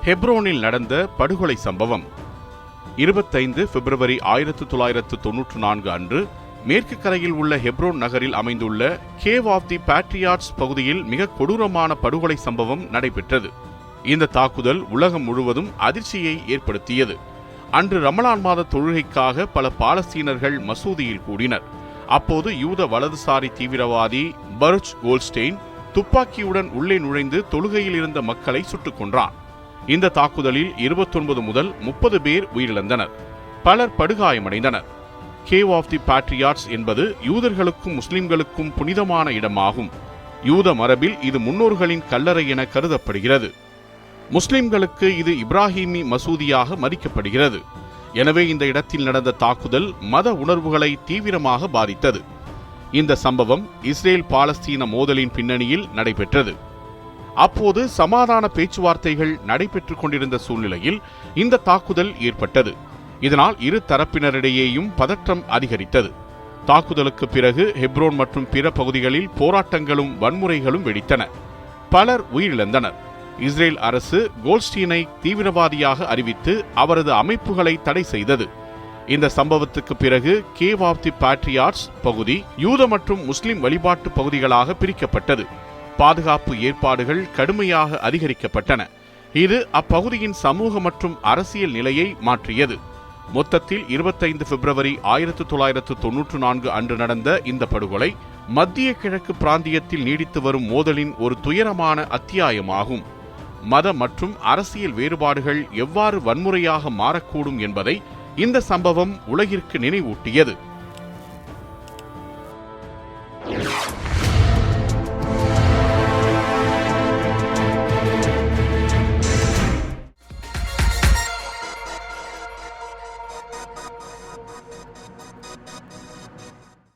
ஹெப்ரோனில் நடந்த படுகொலை சம்பவம் 25 பிப்ரவரி 1994 அன்று மேற்கு கரையில் உள்ள ஹெப்ரோன் நகரில் அமைந்துள்ள கேவ் ஆஃப் தி பேட்ரியாட்ஸ் பகுதியில் மிக கொடூரமான படுகொலை சம்பவம் நடைபெற்றது. இந்த தாக்குதல் உலகம் முழுவதும் அதிர்ச்சியை ஏற்படுத்தியது. அன்று ரமலான் மாத தொழுகைக்காக பல பாலஸ்தீனர்கள் மசூதியில் கூடினர். அப்போது யூத வலதுசாரி தீவிரவாதி பருச் கோல்ஸ்டெயின் துப்பாக்கியுடன் உள்ளே நுழைந்து தொழுகையில் இருந்த மக்களை சுட்டுக் கொன்றான். இந்த தாக்குதலில் 29 முதல் 30 பேர் உயிரிழந்தனர். பலர் படுகாயமடைந்தனர். கேவ் ஆஃப் தி பேட்ரியாட்ஸ் என்பது யூதர்களுக்கும் முஸ்லிம்களுக்கும் புனிதமான இடமாகும். யூத மரபில் இது முன்னோர்களின் கல்லறை என கருதப்படுகிறது. முஸ்லிம்களுக்கு இது இப்ராஹிமி மசூதியாக மதிக்கப்படுகிறது. எனவே இந்த இடத்தில் நடந்த தாக்குதல் மத உணர்வுகளை தீவிரமாக பாதித்தது. இந்த சம்பவம் இஸ்ரேல் பாலஸ்தீன மோதலின் பின்னணியில் நடைபெற்றது. அப்போது சமாதான பேச்சுவார்த்தைகள் நடைபெற்றுக் கொண்டிருந்த சூழ்நிலையில் இந்த தாக்குதல் ஏற்பட்டது. இதனால் இரு தரப்பினரிடையேயும் பதற்றம் அதிகரித்தது. தாக்குதலுக்கு பிறகு ஹெப்ரோன் மற்றும் பிற பகுதிகளில் போராட்டங்களும் வன்முறைகளும் வெடித்தன. பலர் உயிரிழந்தனர். இஸ்ரேல் அரசு கோல்ஸ்டீனை தீவிரவாதியாக அறிவித்து அவரது அமைப்புகளை தடை செய்தது. இந்த சம்பவத்துக்கு பிறகு கேவ் ஆஃப் தி பேட்ரியாட்ஸ் பகுதி யூத மற்றும் முஸ்லிம் வழிபாட்டு பகுதிகளாக பிரிக்கப்பட்டது. பாதுகாப்பு ஏற்பாடுகள் கடுமையாக அதிகரிக்கப்பட்டன. இது அப்பகுதியின் சமூக மற்றும் அரசியல் நிலையை மாற்றியது. மொத்தத்தில் 25 பிப்ரவரி 1994 அன்று நடந்த இந்த படுகொலை மத்திய கிழக்கு பிராந்தியத்தில் நீடித்து வரும் மோதலின் ஒரு துயரமான அத்தியாயமாகும். மத மற்றும் அரசியல் வேறுபாடுகள் எவ்வாறு வன்முறையாக மாறக்கூடும் என்பதை இந்த சம்பவம் உலகிற்கு நினைவூட்டியது.